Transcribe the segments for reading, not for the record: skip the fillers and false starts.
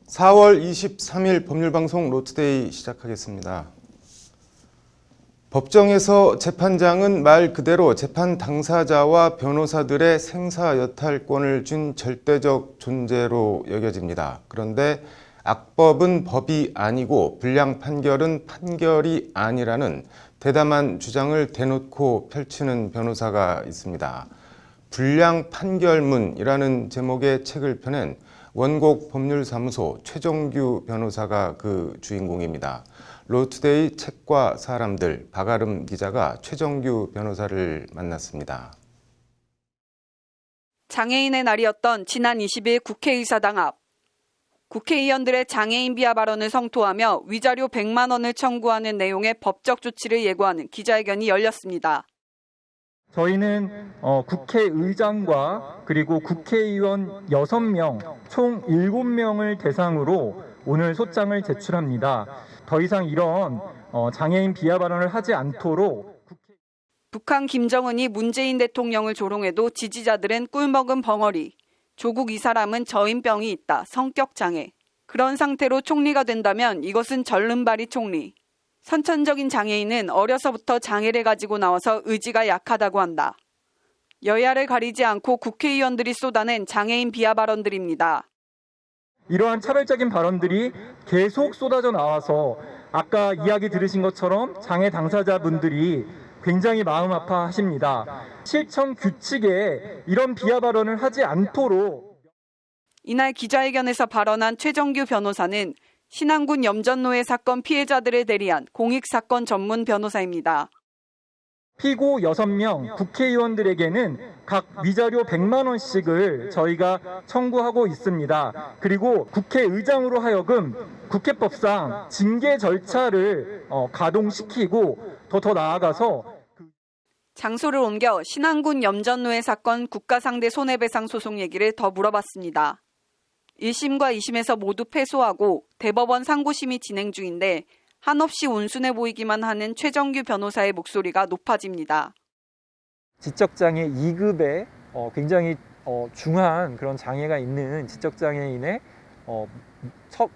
4월 23일 법률방송 로투데이 시작하겠습니다. 법정에서 재판장은 말 그대로 재판 당사자와 변호사들의 생사여탈권을 준 절대적 존재로 여겨집니다. 그런데 악법은 법이 아니고 불량 판결은 판결이 아니라는 대담한 주장을 대놓고 펼치는 변호사가 있습니다. 불량 판결문이라는 제목의 책을 펴낸 원곡 법률사무소 최정규 변호사가 그 주인공입니다. 로투데이 책과 사람들 박아름 기자가 최정규 변호사를 만났습니다. 장애인의 날이었던 지난 20일 국회의사당 앞. 국회의원들의 장애인 비하 발언을 성토하며 위자료 100만 원을 청구하는 내용의 법적 조치를 예고하는 기자회견이 열렸습니다. 저희는 국회의장과 그리고 국회의원 6명, 총 7명을 대상으로 오늘 소장을 제출합니다. 더 이상 이런 장애인 비하 발언을 하지 않도록. 북한 김정은이 문재인 대통령을 조롱해도 지지자들은 꿀먹은 벙어리. 조국 이 사람은 저인병이 있다. 성격 장애. 그런 상태로 총리가 된다면 이것은 절름발이 총리. 선천적인 장애인은 어려서부터 장애를 가지고 나와서 의지가 약하다고 한다. 여야를 가리지 않고 국회의원들이 쏟아낸 장애인 비하 발언들입니다. 이러한 차별적인 발언들이 계속 쏟아져 나와서 아까 이야기 들으신 것처럼 장애 당사자분들이 굉장히 마음 아파하십니다. 실천 규칙에 이런 비하 발언을 하지 않도록. 이날 기자회견에서 발언한 최정규 변호사는 신안군 염전노예 사건 피해자들을 대리한 공익사건 전문 변호사입니다. 피고 6명 국회의원들에게는 각 위자료 100만 원씩을 저희가 청구하고 있습니다. 그리고 국회의장으로 하여금 국회법상 징계 절차를 가동시키고 더 나아가서 장소를 옮겨 신안군 염전노예 사건 국가상대 손해배상 소송 얘기를 더 물어봤습니다. 1심과 2심에서 모두 패소하고 대법원 상고심이 진행 중인데 한없이 온순해 보이기만 하는 최정규 변호사의 목소리가 높아집니다. 지적장애 2급에 굉장히 중한 그런 장애가 있는 지적장애인의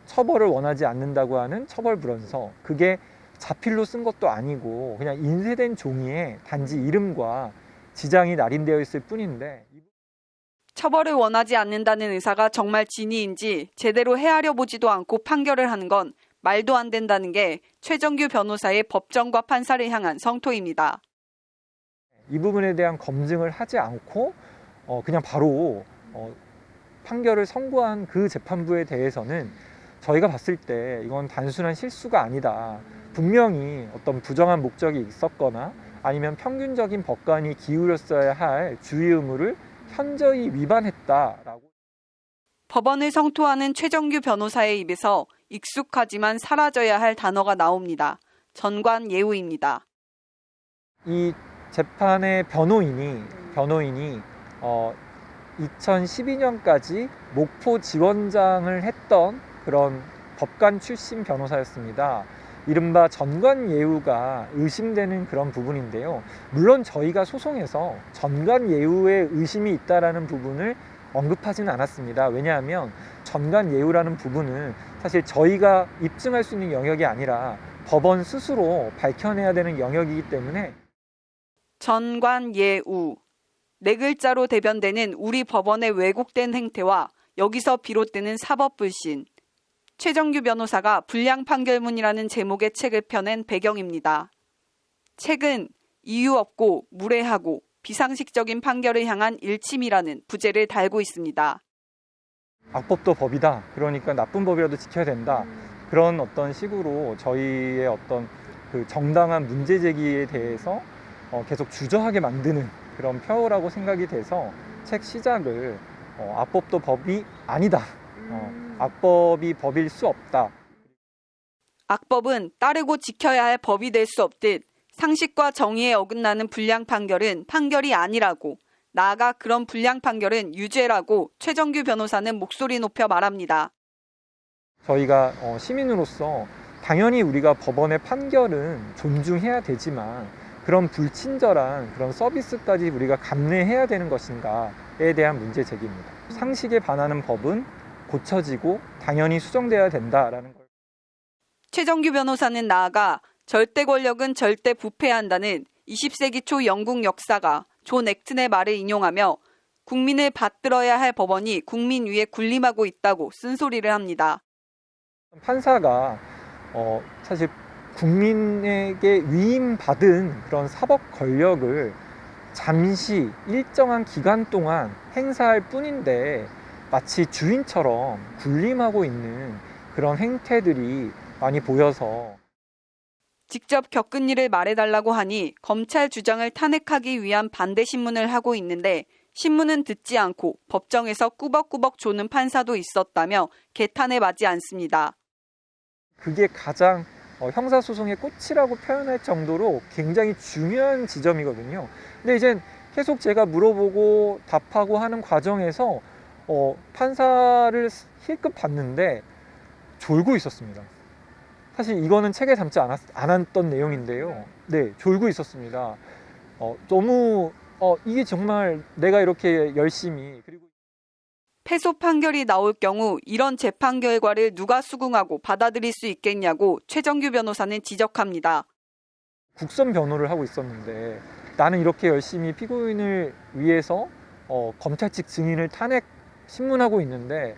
처벌을 원하지 않는다고 하는 처벌불원서, 그게 자필로 쓴 것도 아니고 그냥 인쇄된 종이에 단지 이름과 지장이 날인되어 있을 뿐인데, 처벌을 원하지 않는다는 의사가 정말 진의인지 제대로 헤아려 보지도 않고 판결을 하는 건 말도 안 된다는 게 최정규 변호사의 법정과 판사를 향한 성토입니다. 이 부분에 대한 검증을 하지 않고 그냥 바로 판결을 선고한 그 재판부에 대해서는 저희가 봤을 때 이건 단순한 실수가 아니다. 분명히 어떤 부정한 목적이 있었거나 아니면 평균적인 법관이 기울였어야 할 주의 의무를 현저히 위반했다라고. 법원을 성토하는 최정규 변호사의 입에서 익숙하지만 사라져야 할 단어가 나옵니다. 전관예우입니다. 이 재판의 변호인이 2012년까지 목포 지원장을 했던 그런 법관 출신 변호사였습니다. 이른바 전관예우가 의심되는 그런 부분인데요. 물론 저희가 소송에서 전관예우에 의심이 있다라는 부분을 언급하지는 않았습니다. 왜냐하면 전관예우라는 부분은 사실 저희가 입증할 수 있는 영역이 아니라 법원 스스로 밝혀내야 되는 영역이기 때문에. 전관예우. 네 글자로 대변되는 우리 법원의 왜곡된 행태와 여기서 비롯되는 사법불신. 최정규 변호사가 불량 판결문이라는 제목의 책을 펴낸 배경입니다. 책은 이유 없고 무례하고 비상식적인 판결을 향한 일침이라는 부제를 달고 있습니다. 악법도 법이다. 그러니까 나쁜 법이라도 지켜야 된다. 그런 어떤 식으로 저희의 어떤 그 정당한 문제 제기에 대해서 계속 주저하게 만드는 그런 표어라고 생각이 돼서 책 시작을 악법도 법이 아니다. 악법이 법일 수 없다. 악법은 따르고 지켜야 할 법이 될 수 없듯 상식과 정의에 어긋나는 불량 판결은 판결이 아니라고, 나아가 그런 불량 판결은 유죄라고 최정규 변호사는 목소리 높여 말합니다. 저희가 시민으로서 당연히 우리가 법원의 판결은 존중해야 되지만 그런 불친절한 그런 서비스까지 우리가 감내해야 되는 것인가에 대한 문제 제기입니다. 상식에 반하는 법은 고쳐지고 당연히 수정돼야 된다라는 걸. 최정규 변호사는 나아가 절대 권력은 절대 부패해야 한다는 20세기 초 영국 역사가 존 액튼의 말을 인용하며 국민을 받들어야 할 법원이 국민 위에 군림하고 있다고 쓴소리를 합니다. 판사가 사실 국민에게 위임받은 그런 사법 권력을 잠시 일정한 기간 동안 행사할 뿐인데 마치 주인처럼 군림하고 있는 그런 행태들이 많이 보여서 직접 겪은 일을 말해달라고 하니 검찰 주장을 탄핵하기 위한 반대 신문을 하고 있는데 신문은 듣지 않고 법정에서 꾸벅꾸벅 조는 판사도 있었다며 개탄에 맞지 않습니다. 그게 가장 형사소송의 꽃이라고 표현할 정도로 굉장히 중요한 지점이거든요. 근데 이제 계속 제가 물어보고 답하고 하는 과정에서 판사를 힐끗 봤는데 졸고 있었습니다. 사실 이거는 책에 담지 않았던 내용인데요. 네, 졸고 있었습니다. 너무 이게 정말 내가 이렇게 열심히 그리고 패소 판결이 나올 경우 이런 재판 결과를 누가 수긍하고 받아들일 수 있겠냐고 최정규 변호사는 지적합니다. 국선 변호를 하고 있었는데 나는 이렇게 열심히 피고인을 위해서 검찰 측 증인을 탄핵 신문하고 있는데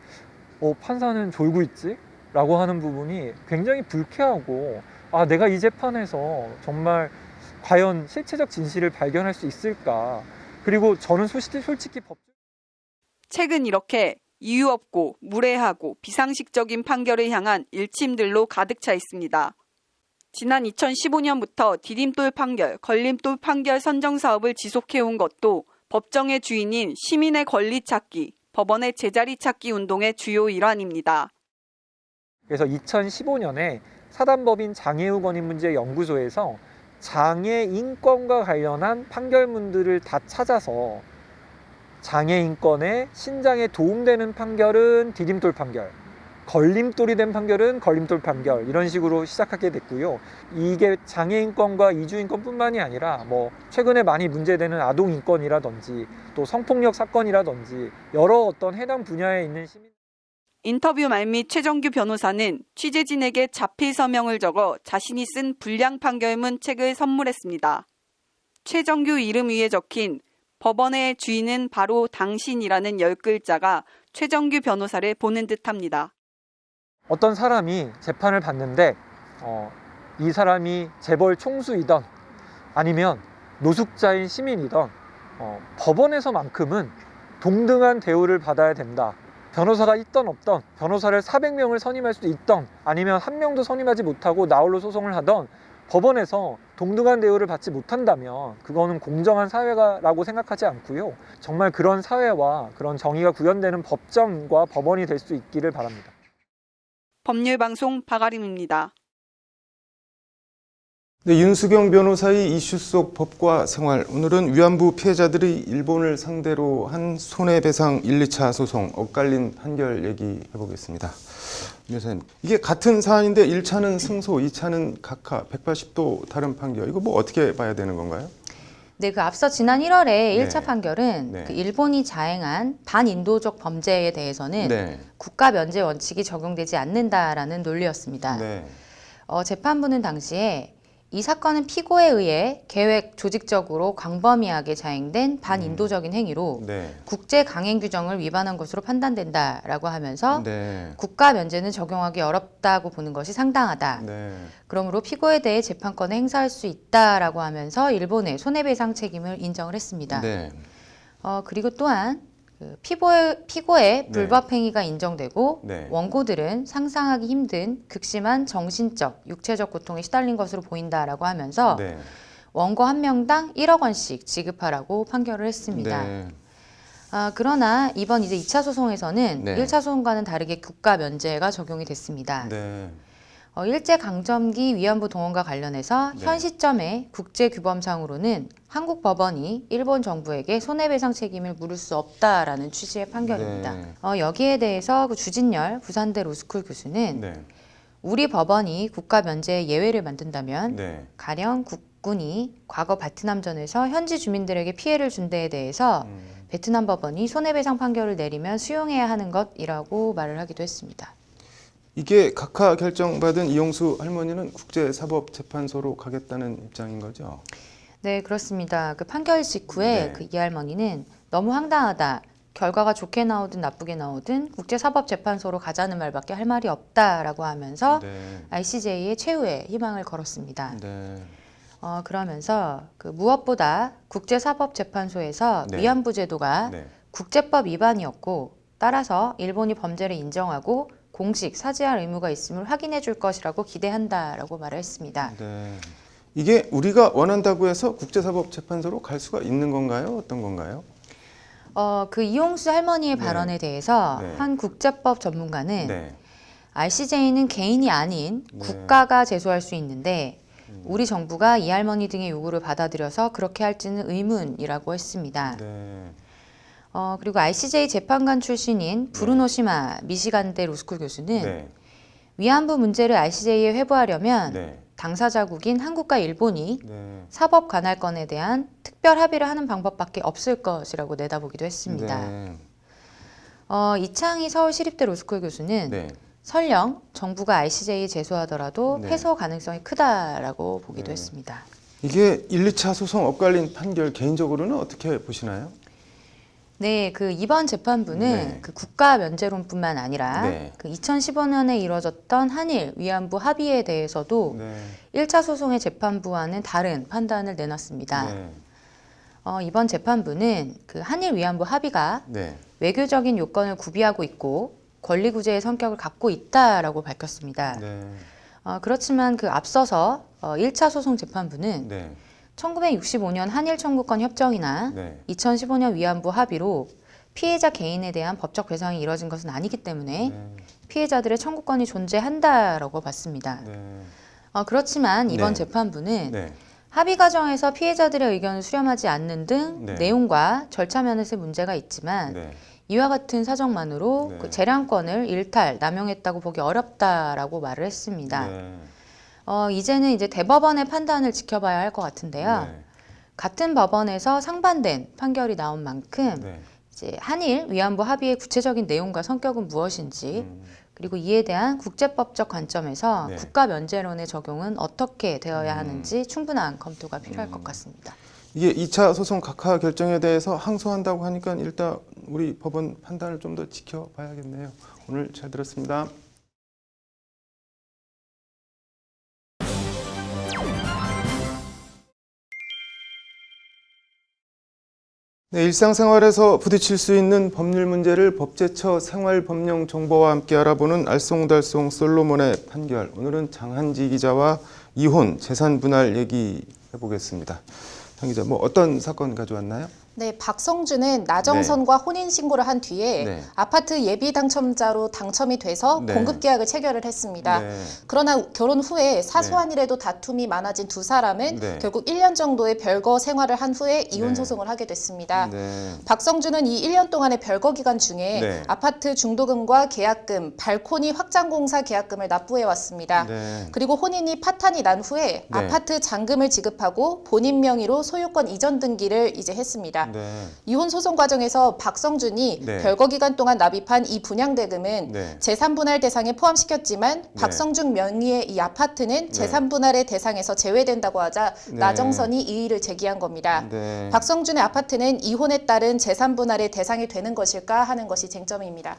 판사는 졸고 있지? 라고 하는 부분이 굉장히 불쾌하고 내가 이 재판에서 정말 과연 실체적 진실을 발견할 수 있을까? 그리고 저는 솔직히 책은 이렇게 이유 없고 무례하고 비상식적인 판결을 향한 일침들로 가득 차 있습니다. 지난 2015년부터 디딤돌 판결, 걸림돌 판결 선정 사업을 지속해온 것도 법정의 주인인 시민의 권리 찾기, 법원의 제자리 찾기 운동의 주요 일환입니다. 그래서 2015년에 사단법인 장애우권인문제연구소에서 장애 인권과 관련한 판결문들을 다 찾아서 장애 인권에 신장에 도움되는 판결은 디딤돌 판결, 걸림돌이 된 판결은 걸림돌 판결 이런 식으로 시작하게 됐고요. 이게 장애 인권과 이주 인권뿐만이 아니라 최근에 많이 문제되는 아동 인권이라든지 또 성폭력 사건이라든지 여러 어떤 해당 분야에 있는 시민 인터뷰 말미 최정규 변호사는 취재진에게 자필 서명을 적어 자신이 쓴 불량 판결문 책을 선물했습니다. 최정규 이름 위에 적힌 법원의 주인은 바로 당신이라는 10글자가 최정규 변호사를 보는 듯합니다. 어떤 사람이 재판을 받는데 이 사람이 재벌 총수이던 아니면 노숙자인 시민이던 법원에서만큼은 동등한 대우를 받아야 된다. 변호사가 있던 없던 변호사를 400명을 선임할 수도 있던 아니면 한 명도 선임하지 못하고 나홀로 소송을 하던 법원에서 동등한 대우를 받지 못한다면 그거는 공정한 사회라고 생각하지 않고요. 정말 그런 사회와 그런 정의가 구현되는 법정과 법원이 될 수 있기를 바랍니다. 법률방송 박아림입니다. 네, 윤수경 변호사의 이슈 속 법과 생활. 오늘은 위안부 피해자들이 일본을 상대로 한 손해배상 1, 2차 소송 엇갈린 판결 얘기해 보겠습니다. 변호사님, 이게 같은 사안인데 1차는 승소, 2차는 각하 180도 다른 판결. 이거 어떻게 봐야 되는 건가요? 네, 앞서 지난 1월에 네. 1차 판결은 네. 일본이 자행한 반인도적 범죄에 대해서는 네. 국가 면제 원칙이 적용되지 않는다라는 논리였습니다. 네. 재판부는 당시에 이 사건은 피고에 의해 계획 조직적으로 광범위하게 자행된 반인도적인 행위로 네. 국제 강행 규정을 위반한 것으로 판단된다라고 하면서 네. 국가 면제는 적용하기 어렵다고 보는 것이 상당하다. 네. 그러므로 피고에 대해 재판권을 행사할 수 있다라고 하면서 일본의 손해배상 책임을 인정을 했습니다. 네. 그리고 또한 피고의 불법 행위가 인정되고 네. 원고들은 상상하기 힘든 극심한 정신적, 육체적 고통에 시달린 것으로 보인다라고 하면서 네. 원고 한 명당 1억 원씩 지급하라고 판결을 했습니다. 네. 그러나 이번 이제 2차 소송에서는 네. 1차 소송과는 다르게 국가 면제가 적용이 됐습니다. 네. 일제강점기 위안부 동원과 관련해서 네. 현 시점에 국제규범상으로는 한국 법원이 일본 정부에게 손해배상 책임을 물을 수 없다라는 취지의 판결입니다. 네. 여기에 대해서 주진열 부산대 로스쿨 교수는 네. 우리 법원이 국가 면제에 예외를 만든다면 네. 가령 국군이 과거 베트남전에서 현지 주민들에게 피해를 준 데에 대해서 베트남 법원이 손해배상 판결을 내리면 수용해야 하는 것이라고 말을 하기도 했습니다. 이게 각하 결정받은 이용수 할머니는 국제사법재판소로 가겠다는 입장인 거죠? 네, 그렇습니다. 그 판결 직후에 네. 그 이 할머니는 너무 황당하다. 결과가 좋게 나오든 나쁘게 나오든 국제사법재판소로 가자는 말밖에 할 말이 없다라고 하면서 네. ICJ의 최후의 희망을 걸었습니다. 네. 그러면서 그 무엇보다 국제사법재판소에서 네. 위안부 제도가 네. 국제법 위반이었고 따라서 일본이 범죄를 인정하고 공식 사죄할 의무가 있음을 확인해 줄 것이라고 기대한다라고 말을 했습니다. 네. 이게 우리가 원한다고 해서 국제사법재판소로 갈 수가 있는 건가요? 어떤 건가요? 그 이용수 할머니의 네. 발언에 대해서 네. 한 국제법 전문가는 네. ICJ는 개인이 아닌 네. 국가가 제소할 수 있는데 우리 정부가 이 할머니 등의 요구를 받아들여서 그렇게 할지는 의문이라고 했습니다. 네. 그리고 ICJ 재판관 출신인 브루노 시마 미시간대 로스쿨 교수는 네. 위안부 문제를 ICJ에 회부하려면 네. 당사자국인 한국과 일본이 네. 사법 관할권에 대한 특별 합의를 하는 방법밖에 없을 것이라고 내다보기도 했습니다. 네. 이창희 서울시립대 로스쿨 교수는 네. 설령 정부가 ICJ에 제소하더라도 네. 패소 가능성이 크다라고 보기도 네. 했습니다. 이게 1, 2차 소송 엇갈린 판결 개인적으로는 어떻게 보시나요? 네, 그 이번 재판부는 네. 그 국가 면제론뿐만 아니라 네. 그 2015년에 이뤄졌던 한일 위안부 합의에 대해서도 네. 1차 소송의 재판부와는 다른 판단을 내놨습니다. 네. 이번 재판부는 그 한일 위안부 합의가 네. 외교적인 요건을 구비하고 있고 권리구제의 성격을 갖고 있다라고 밝혔습니다. 네. 그렇지만 그 앞서서 1차 소송 재판부는 네. 1965년 한일 청구권 협정이나 네. 2015년 위안부 합의로 피해자 개인에 대한 법적 배상이 이뤄진 것은 아니기 때문에 네. 피해자들의 청구권이 존재한다라고 봤습니다. 네. 그렇지만 이번 네. 재판부는 네. 합의 과정에서 피해자들의 의견을 수렴하지 않는 등 네. 내용과 절차 면에서 문제가 있지만 네. 이와 같은 사정만으로 네. 그 재량권을 일탈, 남용했다고 보기 어렵다라고 말을 했습니다. 네. 이제는 이제 대법원의 판단을 지켜봐야 할 것 같은데요. 네. 같은 법원에서 상반된 판결이 나온 만큼 네. 이제 한일 위안부 합의의 구체적인 내용과 성격은 무엇인지 음. 그리고 이에 대한 국제법적 관점에서 네. 국가 면제론의 적용은 어떻게 되어야 하는지 충분한 검토가 필요할 것 같습니다. 이게 2차 소송 각하 결정에 대해서 항소한다고 하니까 일단 우리 법원 판단을 좀 더 지켜봐야겠네요. 오늘 잘 들었습니다. 네, 일상생활에서 부딪힐 수 있는 법률 문제를 법제처 생활법령정보와 함께 알아보는 알쏭달쏭 솔로몬의 판결. 오늘은 장한지 기자와 이혼, 재산 분할 얘기해보겠습니다. 장 기자, 뭐 어떤 사건 가져왔나요? 네, 박성준은 나정선과 혼인신고를 한 뒤에 네. 아파트 예비 당첨자로 당첨이 돼서 네. 공급계약을 체결을 했습니다. 네. 그러나 결혼 후에 사소한 일에도 다툼이 많아진 두 사람은 네. 결국 1년 정도의 별거 생활을 한 후에 이혼 네. 소송을 하게 됐습니다. 네. 박성준은 이 1년 동안의 별거 기간 중에 네. 아파트 중도금과 계약금, 발코니 확장공사 계약금을 납부해 왔습니다. 네. 그리고 혼인이 파탄이 난 후에 네. 아파트 잔금을 지급하고 본인 명의로 소유권 이전 등기를 이제 했습니다. 네. 이혼 소송 과정에서 박성준이 네. 별거 기간 동안 납입한 이 분양대금은 네. 재산 분할 대상에 포함시켰지만 박성준 명의의 이 아파트는 재산 분할의 대상에서 제외된다고 하자 네. 나정선이 이의를 제기한 겁니다. 네. 박성준의 아파트는 이혼에 따른 재산 분할의 대상이 되는 것일까 하는 것이 쟁점입니다.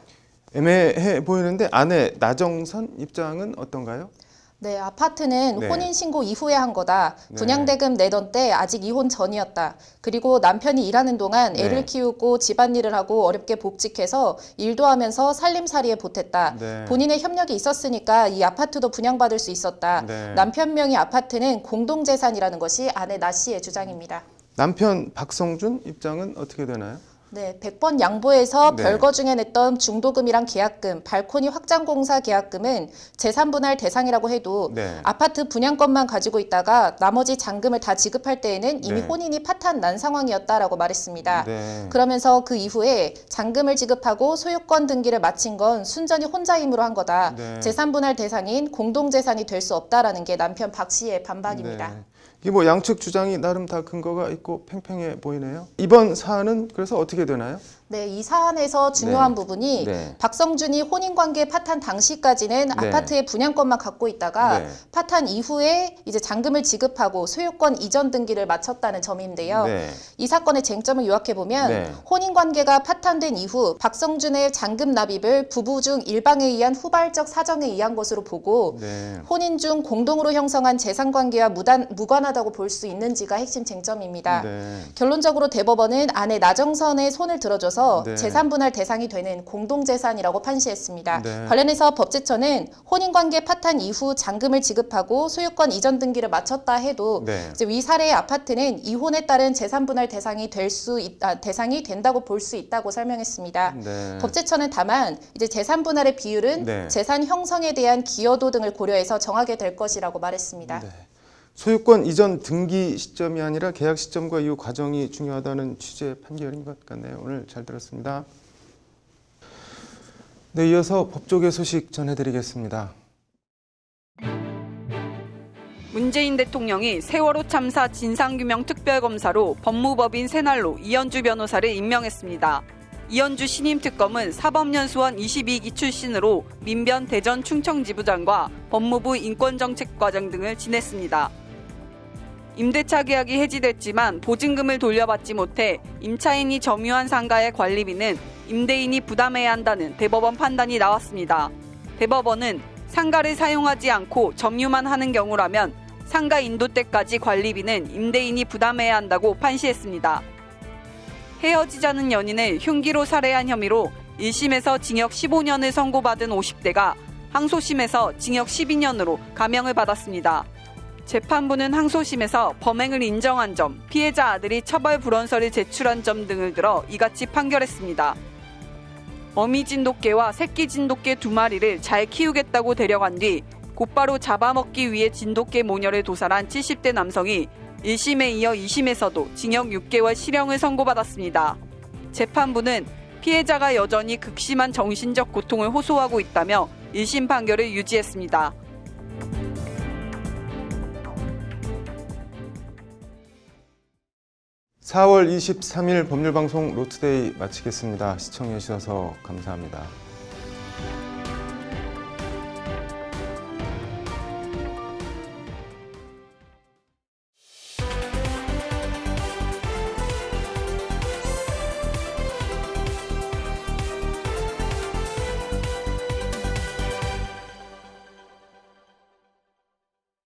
애매해 보이는데 아내 나정선 입장은 어떤가요? 네, 아파트는 네. 혼인신고 이후에 한 거다. 네. 분양대금 내던 때 아직 이혼 전이었다. 그리고 남편이 일하는 동안 네. 애를 키우고 집안일을 하고 어렵게 복직해서 일도 하면서 살림살이에 보탰다. 네. 본인의 협력이 있었으니까 이 아파트도 분양받을 수 있었다. 네. 남편 명의 아파트는 공동재산이라는 것이 아내 나 씨의 주장입니다. 남편 박성준 입장은 어떻게 되나요? 네, 100번 양보해서 네. 별거 중에 냈던 중도금이랑 계약금, 발코니 확장공사 계약금은 재산분할 대상이라고 해도 네. 아파트 분양권만 가지고 있다가 나머지 잔금을 다 지급할 때에는 이미 네. 혼인이 파탄 난 상황이었다라고 말했습니다. 네. 그러면서 그 이후에 잔금을 지급하고 소유권 등기를 마친 건 순전히 혼자 힘으로 한 거다. 네. 재산분할 대상인 공동재산이 될 수 없다라는 게 남편 박 씨의 반박입니다. 네. 이게 뭐 양측 주장이 나름 다 근거가 있고 팽팽해 보이네요. 이번 사안은 그래서 어떻게 되나요? 네, 이 사안에서 중요한 부분이 네. 박성준이 혼인관계 파탄 당시까지는 네. 아파트의 분양권만 갖고 있다가 네. 파탄 이후에 이제 잔금을 지급하고 소유권 이전 등기를 마쳤다는 점인데요. 네. 이 사건의 쟁점을 요약해 보면 네. 혼인관계가 파탄된 이후 박성준의 잔금 납입을 부부 중 일방에 의한 후발적 사정에 의한 것으로 보고 네. 혼인 중 공동으로 형성한 재산관계와 무관하다고 볼 수 있는지가 핵심 쟁점입니다. 네. 결론적으로 대법원은 아내 나정선의 손을 들어줘서 네. 재산분할 대상이 되는 공동재산이라고 판시했습니다. 네. 관련해서 법제처는 혼인관계 파탄 이후 잔금을 지급하고 소유권 이전 등기를 마쳤다 해도 네. 이제 위 사례의 아파트는 이혼에 따른 재산분할 대상이 대상이 된다고 볼 수 있다고 설명했습니다. 네. 법제처는 다만 이제 재산분할의 비율은 네. 재산 형성에 대한 기여도 등을 고려해서 정하게 될 것이라고 말했습니다. 네. 소유권 이전 등기 시점이 아니라 계약 시점과 이후 과정이 중요하다는 취지의 판결인 것 같네요. 오늘 잘 들었습니다. 네, 이어서 법조계 소식 전해드리겠습니다. 문재인 대통령이 세월호 참사 진상규명 특별검사로 법무법인 새날로 이현주 변호사를 임명했습니다. 이현주 신임 특검은 사법연수원 22기 출신으로 민변 대전 충청지부장과 법무부 인권정책과장 등을 지냈습니다. 임대차 계약이 해지됐지만 보증금을 돌려받지 못해 임차인이 점유한 상가의 관리비는 임대인이 부담해야 한다는 대법원 판단이 나왔습니다. 대법원은 상가를 사용하지 않고 점유만 하는 경우라면 상가 인도 때까지 관리비는 임대인이 부담해야 한다고 판시했습니다. 헤어지자는 연인을 흉기로 살해한 혐의로 1심에서 징역 15년을 선고받은 50대가 항소심에서 징역 12년으로 감형을 받았습니다. 재판부는 항소심에서 범행을 인정한 점, 피해자 아들이 처벌 불원서를 제출한 점 등을 들어 이같이 판결했습니다. 어미 진돗개와 새끼 진돗개 2마리를 잘 키우겠다고 데려간 뒤 곧바로 잡아먹기 위해 진돗개 모녀를 도살한 70대 남성이 1심에 이어 2심에서도 징역 6개월 실형을 선고받았습니다. 재판부는 피해자가 여전히 극심한 정신적 고통을 호소하고 있다며 1심 판결을 유지했습니다. (4월 23일) 법률방송 로투데이 마치겠습니다. 시청해 주셔서 감사합니다.